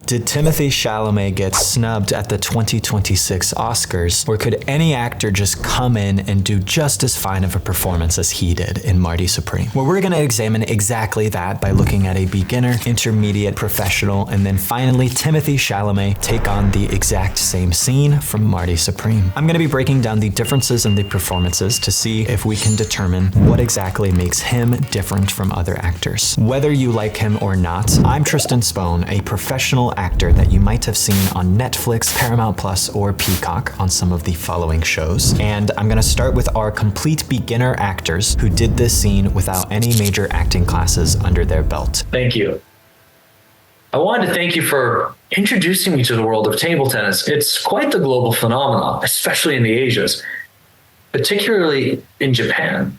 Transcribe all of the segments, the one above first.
Did Timothée Chalamet get snubbed at the 2026 Oscars, or could any actor just come in and do just as fine of a performance as he did in Marty Supreme? Well, we're going to examine exactly that by looking at a beginner, intermediate, professional, and then finally Timothée Chalamet take on the exact same scene from Marty Supreme. I'm going to be breaking down the differences in the performances to see if we can determine what exactly makes him different from other actors. Whether you like him or not, I'm Tristan Spohn, a professional actor that you might have seen on Netflix, Paramount Plus, or Peacock on some of the following shows. And I'm gonna start with our complete beginner actors who did this scene without any major acting classes under their belt. Thank you. I wanted to thank you for introducing me to the world of table tennis. It's quite the global phenomenon, especially in the Asias, particularly in Japan.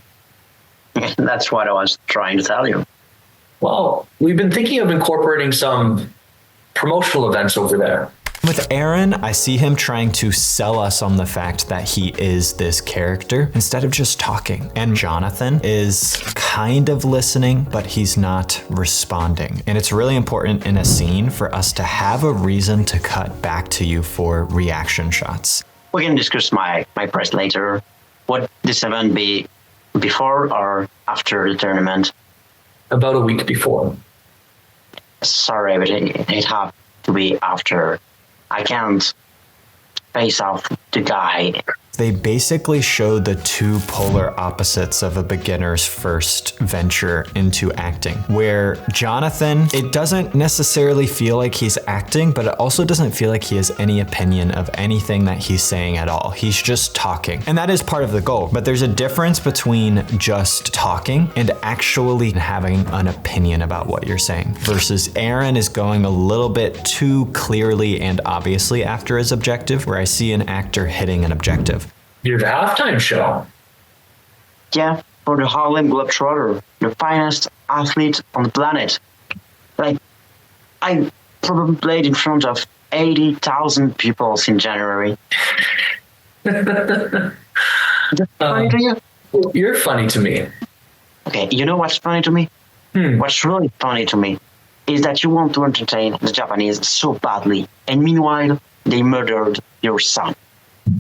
That's what I was trying to tell you. Well, we've been thinking of incorporating some promotional events over there. With Aaron, I see him trying to sell us on the fact that he is this character instead of just talking. And Jonathan is kind of listening, but he's not responding. And it's really important in a scene for us to have a reason to cut back to you for reaction shots. We can discuss my press later. Would this event be before or after the tournament? About a week before. Sorry, but it had to be after. I can't face off the guy. They basically show the two polar opposites of a beginner's first venture into acting, where Jonathan, it doesn't necessarily feel like he's acting, but it also doesn't feel like he has any opinion of anything that he's saying at all. He's just talking. And that is part of the goal. But there's a difference between just talking and actually having an opinion about what you're saying, versus Aaron is going a little bit too clearly and obviously after his objective, where I see an actor hitting an objective. You're the halftime show. Yeah, for the Harlem Globetrotter, the finest athlete on the planet. Like, I probably played in front of 80,000 people in January. That's funny to you? You're funny to me. Okay, you know what's funny to me? What's really funny to me is that you want to entertain the Japanese so badly, and meanwhile, they murdered your son.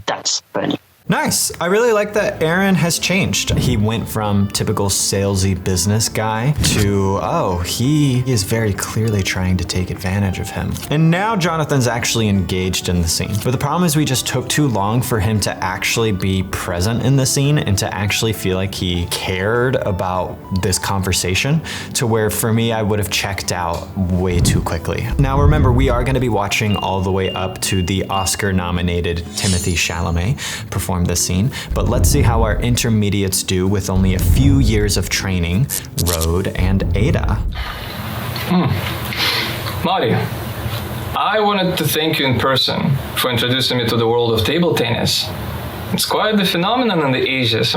That's funny. Nice. I really like that Aaron has changed. He went from typical salesy business guy to, he is very clearly trying to take advantage of him. And now Jonathan's actually engaged in the scene. But the problem is we just took too long for him to actually be present in the scene and to actually feel like he cared about this conversation, to where for me, I would have checked out way too quickly. Now remember, we are gonna be watching all the way up to the Oscar-nominated Timothée Chalamet perform this scene, but let's see how our intermediates do with only a few years of training, Rhode and Ada. Marty, I wanted to thank you in person for introducing me to the world of table tennis. It's quite the phenomenon in the Asias,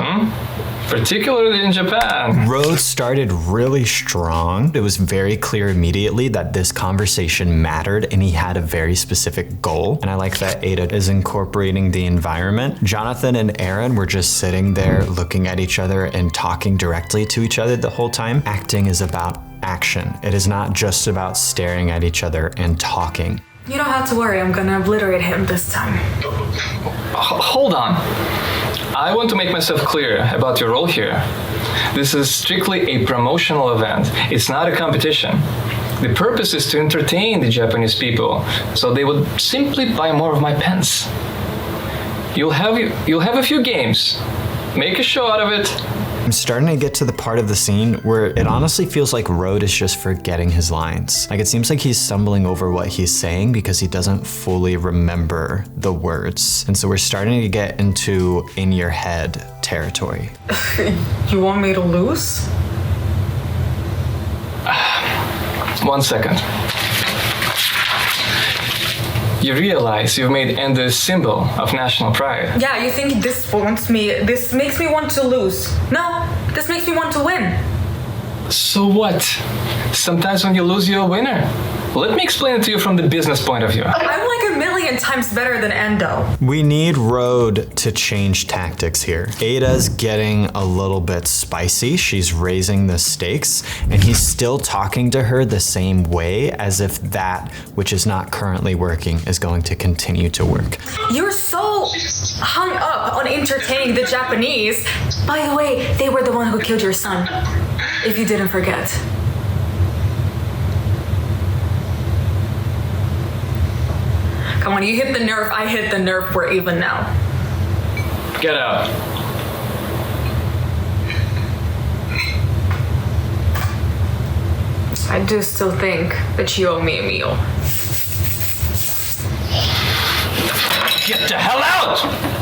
particularly in Japan. Rhode started really strong. It was very clear immediately that this conversation mattered and he had a very specific goal. And I like that Ada is incorporating the environment. Jonathan and Aaron were just sitting there looking at each other and talking directly to each other the whole time. Acting is about action. It is not just about staring at each other and talking. You don't have to worry, I'm gonna obliterate him this time. Hold on. I want to make myself clear about your role here. This is strictly a promotional event. It's not a competition. The purpose is to entertain the Japanese people, so they would simply buy more of my pens. You'll have a few games. Make a show out of it. I'm starting to get to the part of the scene where it honestly feels like Rhode is just forgetting his lines. Like, it seems like he's stumbling over what he's saying because he doesn't fully remember the words. And so we're starting to get into in your head territory. You want me to lose? 1 second. You realize you've made Ender a symbol of national pride. Yeah, you think this makes me want to lose. No, this makes me want to win. So what? Sometimes when you lose, you're a winner. Let me explain it to you from the business point of view. I'm like a million times better than Endo. We need Rhode to change tactics here. Ada's getting a little bit spicy. She's raising the stakes, and he's still talking to her the same way as if that which is not currently working is going to continue to work. You're so hung up on entertaining the Japanese. By the way, they were the one who killed your son, if you didn't forget. Come on, you hit the nerve, I hit the nerve, we're even now. Get out. I do still think that you owe me a meal. Get the hell out!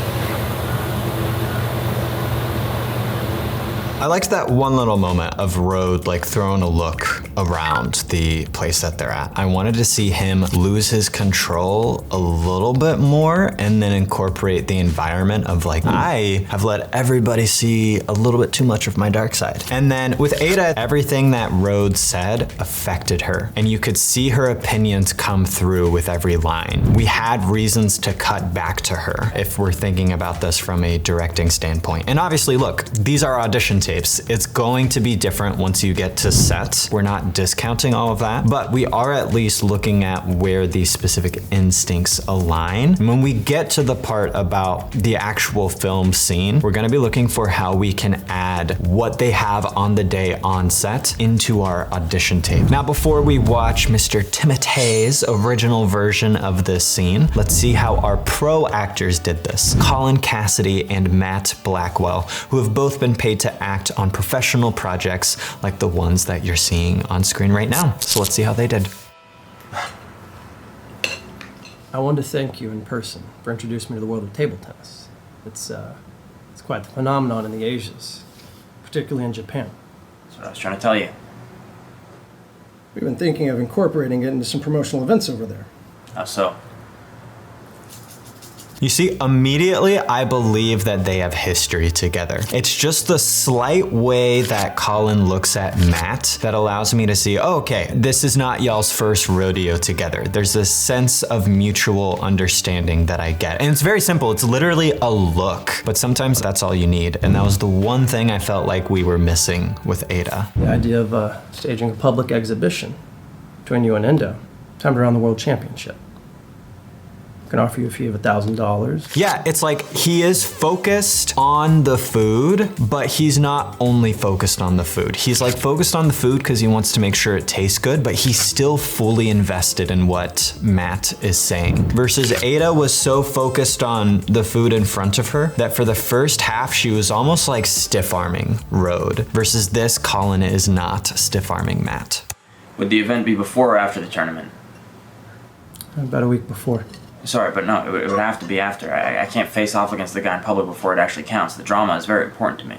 I liked that one little moment of Rhode like throwing a look around the place that they're at. I wanted to see him lose his control a little bit more and then incorporate the environment of like, I have let everybody see a little bit too much of my dark side. And then with Ada, everything that Rhode said affected her, and you could see her opinions come through with every line. We had reasons to cut back to her if we're thinking about this from a directing standpoint. And obviously, look, these are audition tapes. It's going to be different once you get to set. We're not discounting all of that, but we are at least looking at where these specific instincts align. And when we get to the part about the actual film scene, we're gonna be looking for how we can add what they have on the day on set into our audition tape. Now, before we watch Mr. Timothée's original version of this scene, let's see how our pro actors did this. Colin Cassidy and Matt Blackwell, who have both been paid to act on professional projects like the ones that you're seeing on screen right now. So let's see how they did. I wanted to thank you in person for introducing me to the world of table tennis. It's quite the phenomenon in the Asias, particularly in Japan. That's what I was trying to tell you. We've been thinking of incorporating it into some promotional events over there. How so? You see, immediately I believe that they have history together. It's just the slight way that Colin looks at Matt that allows me to see, oh, okay, this is not y'all's first rodeo together. There's this sense of mutual understanding that I get. And it's very simple. It's literally a look, but sometimes that's all you need. And that was the one thing I felt like we were missing with Ada. The idea of staging a public exhibition between you and Endo, timed around the World Championship. Can offer you a fee of $1,000. Yeah, it's like he is focused on the food, but he's not only focused on the food. He's like focused on the food because he wants to make sure it tastes good, but he's still fully invested in what Matt is saying. Versus Ada was so focused on the food in front of her that for the first half, she was almost like stiff-arming Rhode. Versus this, Colin is not stiff-arming Matt. Would the event be before or after the tournament? About a week before. Sorry, but no, it would have to be after. I can't face off against the guy in public before it actually counts. The drama is very important to me.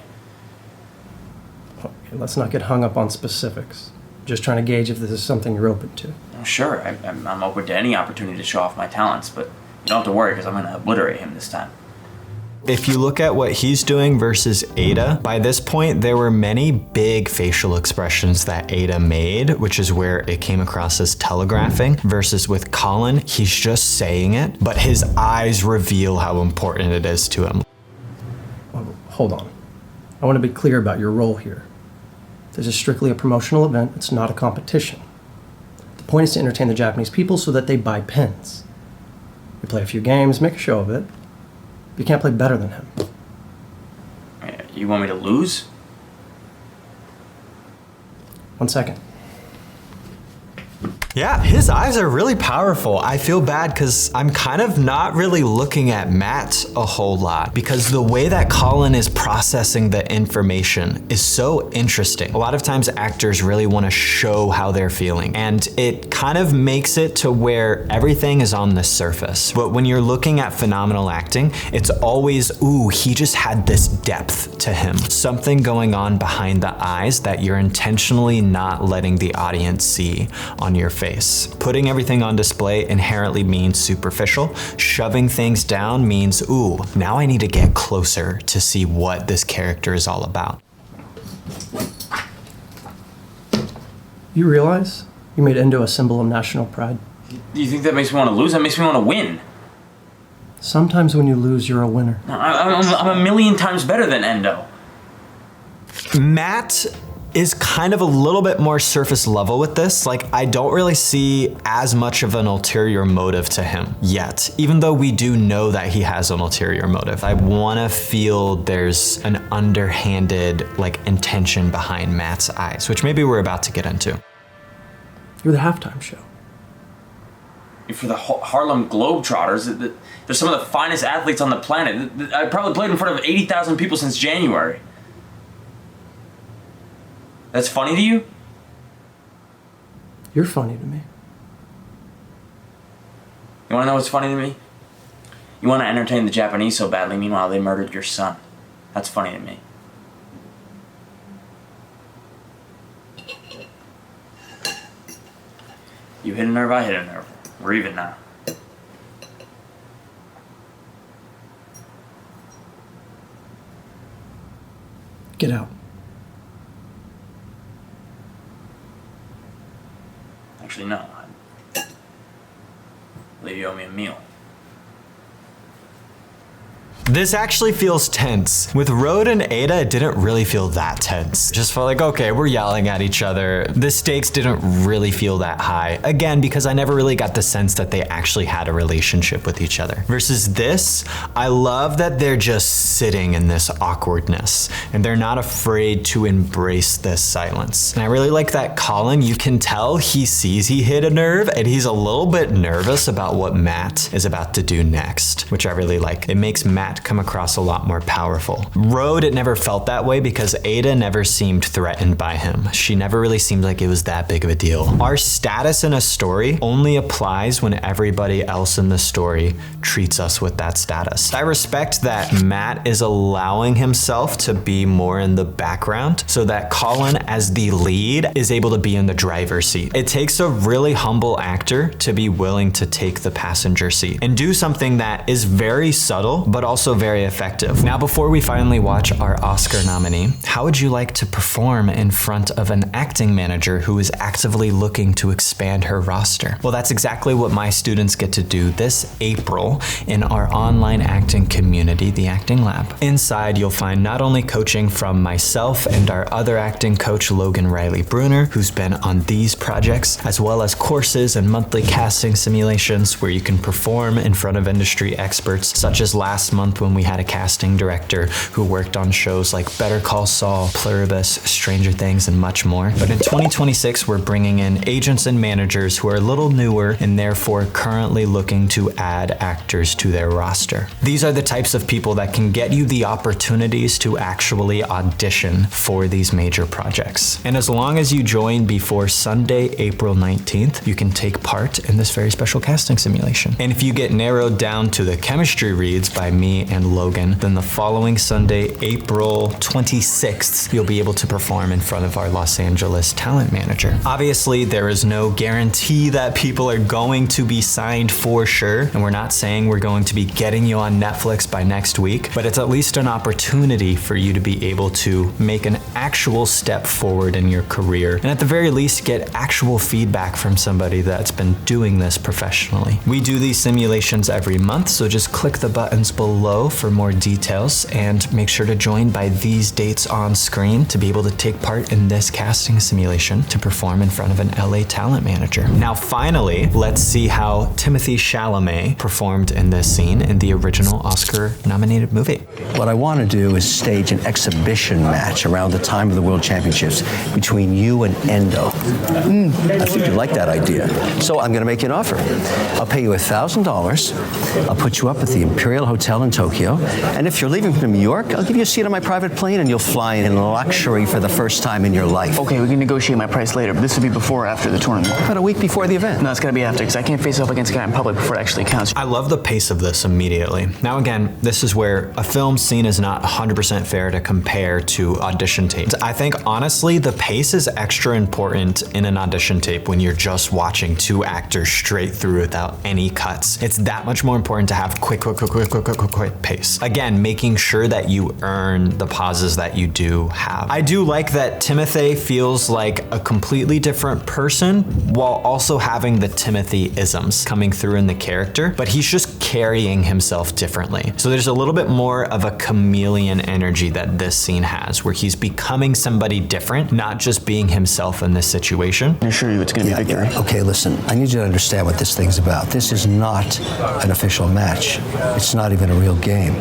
Okay, let's not get hung up on specifics. Just trying to gauge if this is something you're open to. Well, sure, I'm open to any opportunity to show off my talents, but you don't have to worry because I'm going to obliterate him this time. If you look at what he's doing versus Ada, by this point, there were many big facial expressions that Ada made, which is where it came across as telegraphing, versus with Colin, he's just saying it, but his eyes reveal how important it is to him. Oh, hold on. I want to be clear about your role here. This is strictly a promotional event. It's not a competition. The point is to entertain the Japanese people so that they buy pens. You play a few games, make a show of it. You can't play better than him. You want me to lose? 1 second. Yeah, his eyes are really powerful. I feel bad because I'm kind of not really looking at Matt a whole lot because the way that Colin is processing the information is so interesting. A lot of times actors really want to show how they're feeling, and it kind of makes it to where everything is on the surface. But when you're looking at phenomenal acting, it's always, ooh, he just had this depth to him. Something going on behind the eyes that you're intentionally not letting the audience see on your face. Putting everything on display inherently means superficial. Shoving things down means, ooh, now I need to get closer to see what this character is all about. You realize You made Endo a symbol of national pride. Do you think that makes me want to lose? That makes me want to win. Sometimes when you lose, you're a winner. No, I'm a million times better than Endo. Matt is kind of a little bit more surface level with this. Like, I don't really see as much of an ulterior motive to him yet, even though we do know that he has an ulterior motive. I want to feel there's an underhanded, like, intention behind Matt's eyes, which maybe we're about to get into. You're the halftime show. For the Harlem Globetrotters, they're some of the finest athletes on the planet. I probably played in front of 80,000 people since January. That's funny to you? You're funny to me. You want to know what's funny to me? You want to entertain the Japanese so badly, meanwhile they murdered your son. That's funny to me. You hit a nerve, I hit a nerve. We're even now. Get out. Actually, no. I believe you owe me a meal. This actually feels tense. With Rhode and Ada, it didn't really feel that tense. Just felt like, okay, we're yelling at each other. The stakes didn't really feel that high. Again, because I never really got the sense that they actually had a relationship with each other. Versus this, I love that they're just sitting in this awkwardness and they're not afraid to embrace this silence. And I really like that Colin, you can tell he sees he hit a nerve and he's a little bit nervous about what Matt is about to do next, which I really like. It makes Matt come across a lot more powerful. Rhode, it never felt that way because Ada never seemed threatened by him. She never really seemed like it was that big of a deal. Our status in a story only applies when everybody else in the story treats us with that status. I respect that Matt is allowing himself to be more in the background so that Colin, as the lead, is able to be in the driver's seat. It takes a really humble actor to be willing to take the passenger seat and do something that is very subtle, but also very effective. Now, before we finally watch our Oscar nominee, how would you like to perform in front of an acting manager who is actively looking to expand her roster? Well, that's exactly what my students get to do this April in our online acting community, the Acting Lab. Inside, you'll find not only coaching from myself and our other acting coach, Logan Riley Bruner, who's been on these projects, as well as courses and monthly casting simulations where you can perform in front of industry experts, such as last month when we had a casting director who worked on shows like Better Call Saul, Pluribus, Stranger Things, and much more. But in 2026, we're bringing in agents and managers who are a little newer and therefore currently looking to add actors to their roster. These are the types of people that can get you the opportunities to actually audition for these major projects. And as long as you join before Sunday, April 19th, you can take part in this very special casting simulation. And if you get narrowed down to the chemistry reads by me and Logan, then the following Sunday, April 26th, you'll be able to perform in front of our Los Angeles talent manager. Obviously, there is no guarantee that people are going to be signed for sure, and we're not saying we're going to be getting you on Netflix by next week, but it's at least an opportunity for you to be able to make an actual step forward in your career, and at the very least get actual feedback from somebody that's been doing this professionally. We do these simulations every month, so just click the buttons below for more details and make sure to join by these dates on screen to be able to take part in this casting simulation to perform in front of an LA talent manager. Now finally, let's see how Timothée Chalamet performed in this scene in the original Oscar nominated movie. What I want to do is stage an exhibition match around the time of the World Championships between you and Endo. I think you like that idea. So I'm going to make you an offer. I'll pay you $1,000. I'll put you up at the Imperial Hotel in Tokyo. And if you're leaving from New York, I'll give you a seat on my private plane and you'll fly in luxury for the first time in your life. Okay, we can negotiate my price later, but this will be before or after the tournament. About a week before the event. No, it's gotta be after, because I can't face off against a guy in public before it actually counts. I love the pace of this immediately. Now again, this is where a film scene is not 100% fair to compare to audition tapes. I think honestly, the pace is extra important in an audition tape when you're just watching two actors straight through without any cuts. It's that much more important to have quick quick pace. Again, making sure that you earn the pauses that you do have. I do like that Timothée feels like a completely different person while also having the Timothy-isms coming through in the character, but he's just carrying himself differently. So there's a little bit more of a chameleon energy that this scene has, where he's becoming somebody different, not just being himself in this situation. I assure you it's going to be victory. Okay, listen, I need you to understand what this thing's about. This is not an official match. It's not even a real game.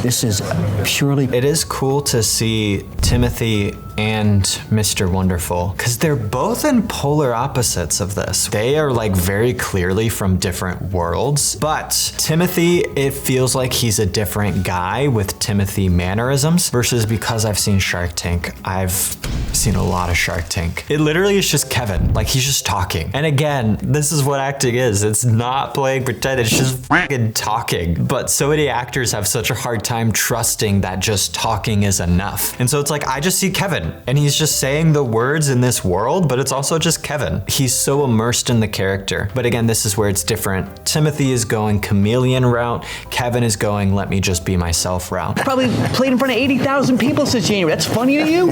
This is purely... It is cool to see Timothée and Mr. Wonderful, because they're both in polar opposites of this. They are like very clearly from different worlds, but Timothée, it feels like he's a different guy with Timothy mannerisms versus, because I've seen Shark Tank, I've seen a lot of Shark Tank. It literally is just Kevin, like he's just talking. And again, this is what acting is. It's not playing pretend, it's just fucking talking. But so many actors have such a hard time trusting that just talking is enough. And so it's like, I just see Kevin and he's just saying the words in this world, but it's also just Kevin. He's so immersed in the character. But again, this is where it's different. Timothée is going chameleon route. Kevin is going, let me just be myself route. Probably played in front of 80,000 people since January. That's funny to you?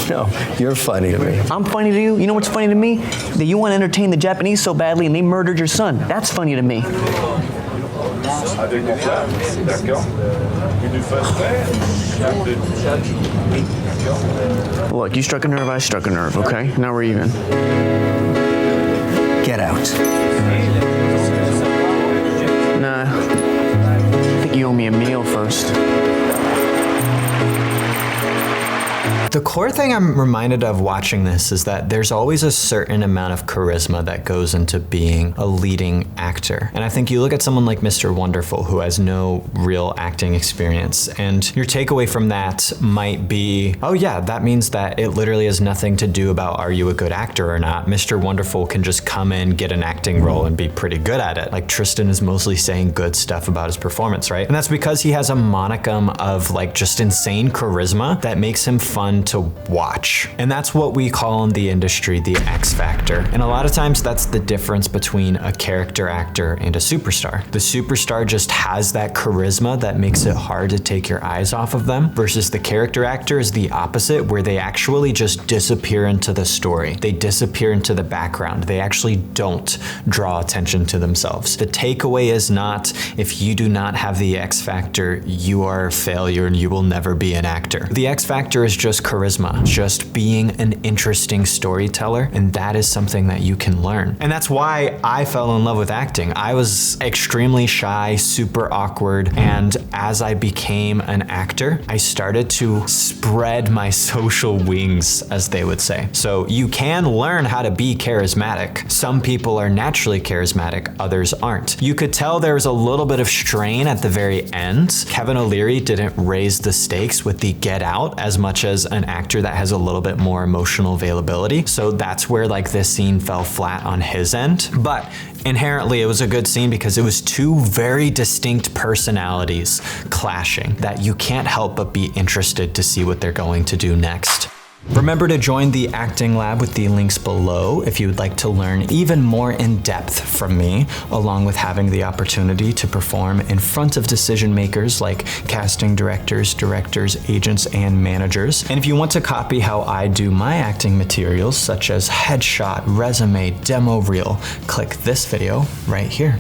No, you're funny to me. I'm funny to you? You know what's funny to me? That you want to entertain the Japanese so badly and they murdered your son. That's funny to me. Look, you struck a nerve, I struck a nerve, okay? Now we're even. Get out. Nah, I think you owe me a meal first. The core thing I'm reminded of watching this is that there's always a certain amount of charisma that goes into being a leading actor. And I think you look at someone like Mr. Wonderful, who has no real acting experience, and your takeaway from that might be, oh yeah, that means that it literally has nothing to do about are you a good actor or not. Mr. Wonderful can just come in, get an acting role, and be pretty good at it. Like Tristan is mostly saying good stuff about his performance, right? And that's because he has a monicum of like just insane charisma that makes him fun to watch. And that's what we call in the industry the X factor. And a lot of times that's the difference between a character actor and a superstar. The superstar just has that charisma that makes it hard to take your eyes off of them, versus the character actor is the opposite, where they actually just disappear into the story. They disappear into the background. They actually don't draw attention to themselves. The takeaway is not, if you do not have the X factor, you are a failure and you will never be an actor. The X factor is just charisma, just being an interesting storyteller, and that is something that you can learn. And that's why I fell in love with acting. I was extremely shy, super awkward, and as I became an actor, I started to spread my social wings, as they would say. So you can learn how to be charismatic. Some people are naturally charismatic, others aren't. You could tell there was a little bit of strain at the very end. Kevin O'Leary didn't raise the stakes with the Get Out as much as an actor that has a little bit more emotional availability. So that's where like this scene fell flat on his end. But inherently it was a good scene because it was two very distinct personalities clashing that you can't help but be interested to see what they're going to do next. Remember to join the acting lab with the links below if you would like to learn even more in depth from me, along with having the opportunity to perform in front of decision makers like casting directors, agents, and managers. And if you want to copy how I do my acting materials, such as headshot, resume, demo reel, click this video right here.